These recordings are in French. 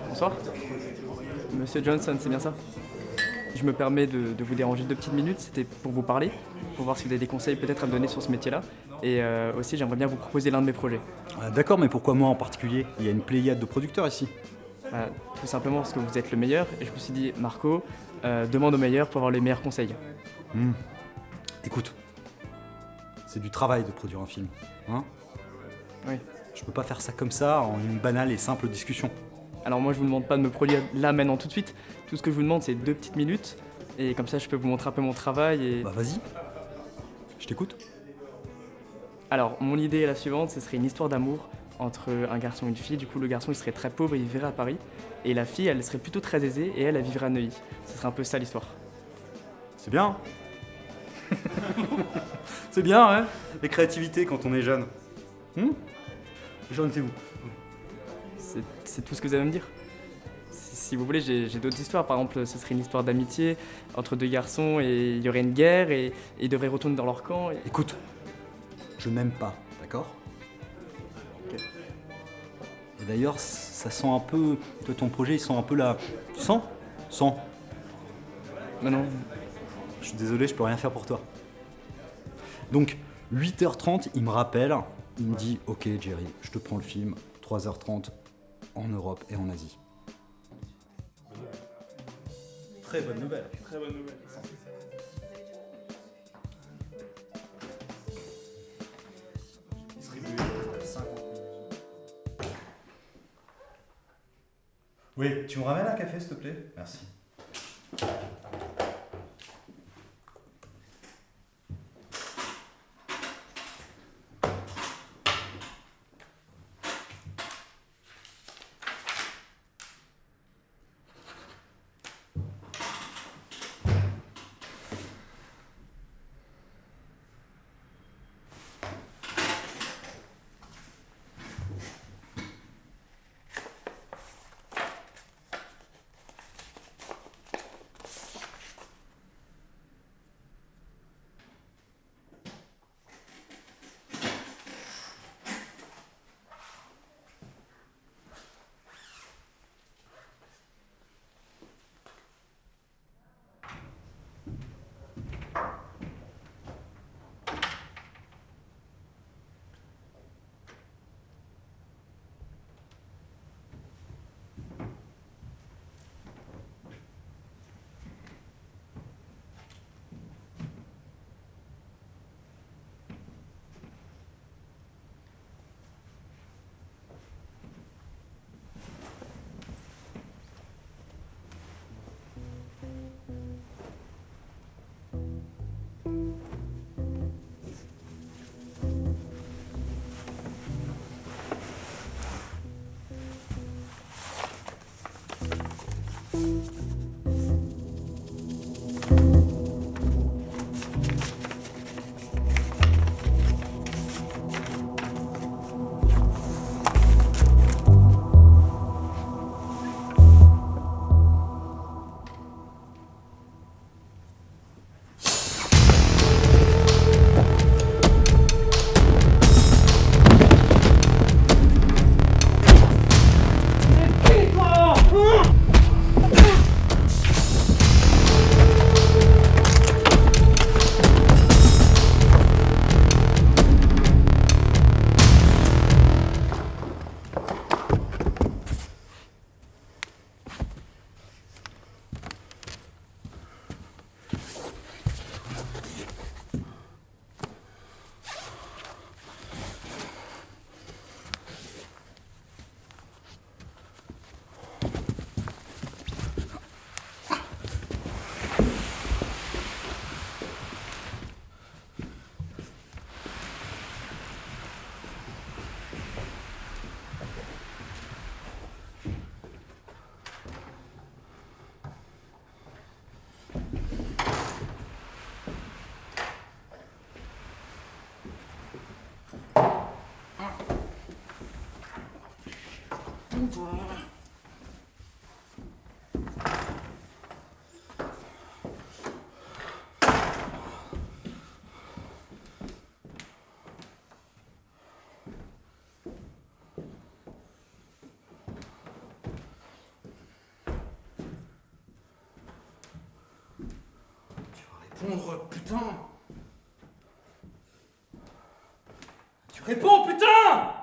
Bonsoir. Monsieur Johnson, c'est bien ça? Je me permets de vous déranger 2 petites minutes, c'était pour vous parler, pour voir si vous avez des conseils peut-être à me donner sur ce métier-là. Et aussi, j'aimerais bien vous proposer l'un de mes projets. D'accord, mais pourquoi moi en particulier? Il y a une pléiade de producteurs ici. Euh, Tout simplement parce que vous êtes le meilleur, et je me suis dit, Marco, demande au meilleur pour avoir les meilleurs conseils. Écoute, c'est du travail de produire un film. Hein? Oui. Je peux pas faire ça comme ça en une banale et simple discussion. Alors moi, je vous demande pas de me produire là, maintenant, tout de suite. Tout ce que je vous demande, c'est 2 petites minutes, et comme ça, je peux vous montrer un peu mon travail. Et Bah vas-y, je t'écoute. alors, mon idée est la suivante, ce serait une histoire d'amour entre un garçon et une fille. Du coup, le garçon, il serait très pauvre et il vivrait à Paris, et la fille, elle serait plutôt très aisée et elle vivrait à Neuilly. Ce serait un peu ça l'histoire. C'est bien. C'est bien, hein? Les créativités quand on est jeune. Jeune, c'est vous. C'est tout ce que vous avez à me dire. Si vous voulez, j'ai d'autres histoires. Par exemple, ce serait une histoire d'amitié entre 2 garçons et il y aurait une guerre et ils devraient retourner dans leur camp. Écoute, je n'aime pas, d'accord? Ok. Et d'ailleurs, ça sent un peu... Toi, ton projet, il sent un peu la... Tu sens? Sens. Mais non, Je suis désolé, je peux rien faire pour toi. Donc, 8h30, il me rappelle, il me dit « Ok, Jerry, je te prends le film, 3h30, en Europe et en Asie. » Très bonne nouvelle. Très bonne nouvelle. Oui, tu me ramènes un café, s'il te plaît? Merci. répondre, putain! Tu réponds, putain!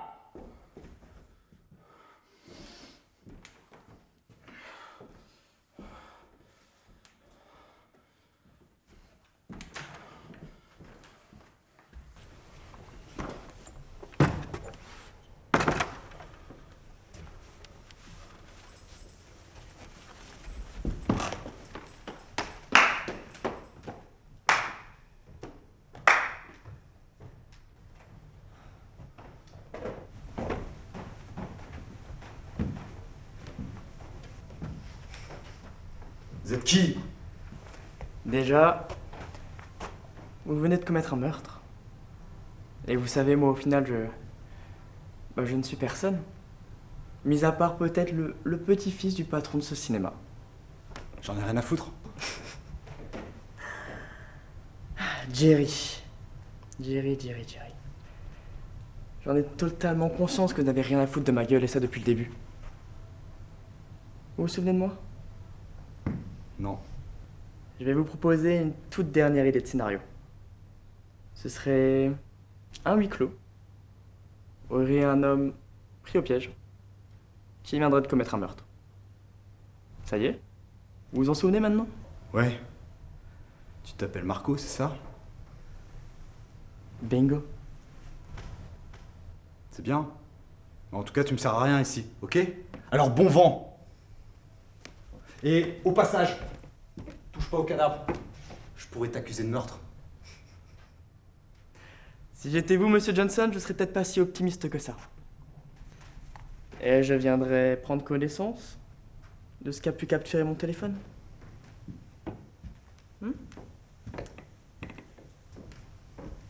Vous êtes qui? Déjà, vous venez de commettre un meurtre. Et vous savez, moi, au final, je ne suis personne. Mis à part peut-être le petit-fils du patron de ce cinéma. J'en ai rien à foutre. Jerry. Jerry. J'en ai totalement conscience que vous n'avez rien à foutre de ma gueule, et ça depuis le début. Vous vous souvenez de moi? Non. Je vais vous proposer une toute dernière idée de scénario. Ce serait un huis clos. Où il y aurait un homme pris au piège qui viendrait de commettre un meurtre. Ça y est? Vous vous en souvenez maintenant? Ouais. Tu t'appelles Marco, c'est ça? Bingo. C'est bien. En tout cas, tu me sers à rien ici, ok? Alors bon vent! Et au passage, touche pas au cadavre. Je pourrais t'accuser de meurtre. Si j'étais vous, monsieur Johnson, je serais peut-être pas si optimiste que ça. Et je viendrais prendre connaissance de ce qu'a pu capturer mon téléphone.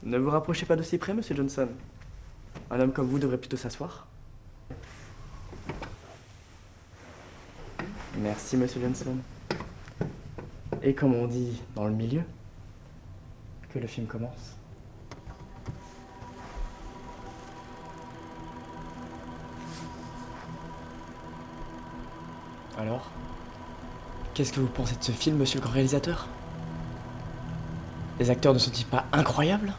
Ne vous rapprochez pas de si près, monsieur Johnson. Un homme comme vous devrait plutôt s'asseoir. Merci, monsieur Johnson. Et comme on dit dans le milieu, que le film commence. Alors, qu'est-ce que vous pensez de ce film, monsieur le grand réalisateur? Les acteurs ne sont-ils pas incroyables?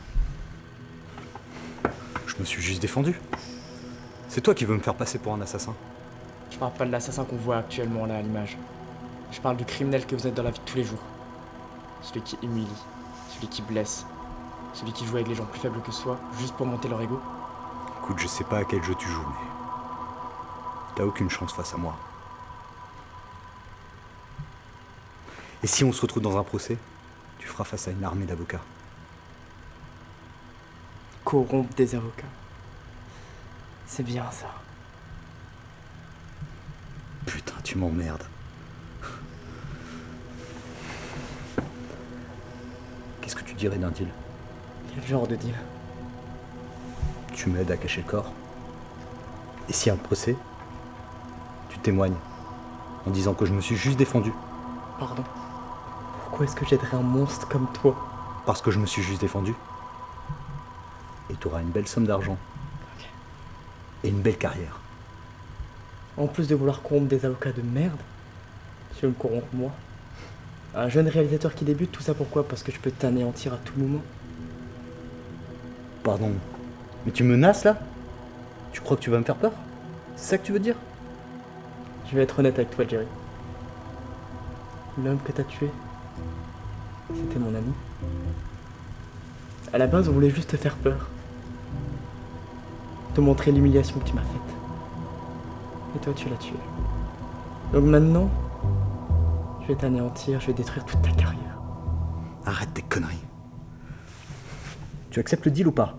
Je me suis juste défendu. C'est toi qui veux me faire passer pour un assassin. Je parle pas de l'assassin qu'on voit actuellement là à l'image. Je parle du criminel que vous êtes dans la vie de tous les jours. Celui qui humilie, celui qui blesse, celui qui joue avec les gens plus faibles que soi, juste pour monter leur ego. Écoute, je sais pas à quel jeu tu joues, mais t'as aucune chance face à moi. Et si on se retrouve dans un procès, tu feras face à une armée d'avocats. Corrompre des avocats. C'est bien ça. Putain, tu m'emmerdes. Qu'est-ce que tu dirais d'un deal? Quel genre de deal? Tu m'aides à cacher le corps. Et s'il y a un procès, tu témoignes en disant que je me suis juste défendu. Pardon? Pourquoi est-ce que j'aiderais un monstre comme toi? Parce que je me suis juste défendu. Et tu auras une belle somme d'argent. Ok. Et une belle carrière. En plus de vouloir corrompre des avocats de merde, tu veux me corrompre moi? Un jeune réalisateur qui débute, tout ça pourquoi? Parce que je peux t'anéantir à tout moment. Pardon, mais tu menaces là? Tu crois que tu vas me faire peur? C'est ça que tu veux dire? Je vais être honnête avec toi, Jerry. L'homme que t'as tué, c'était mon ami. À la base, on voulait juste te faire peur. Te montrer l'humiliation que tu m'as faite. Et toi, tu l'as tué. Donc maintenant, je vais t'anéantir, je vais détruire toute ta carrière. Arrête tes conneries. Tu acceptes le deal ou pas?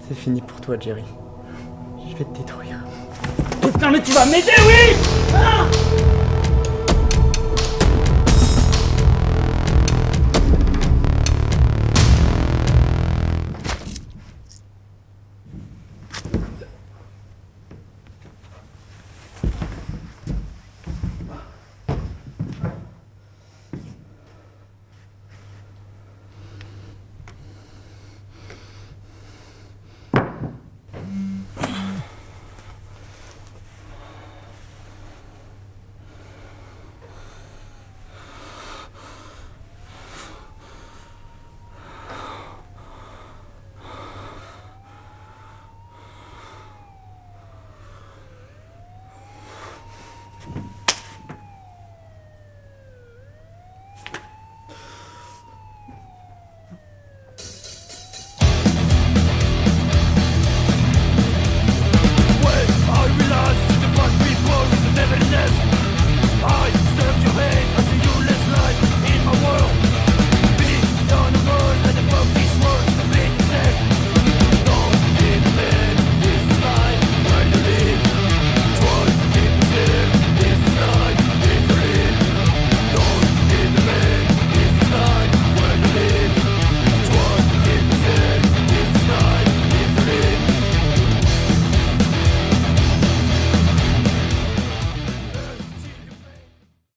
C'est fini pour toi, Jerry. Je vais te détruire. Putain, mais tu vas m'aider, oui! Ah!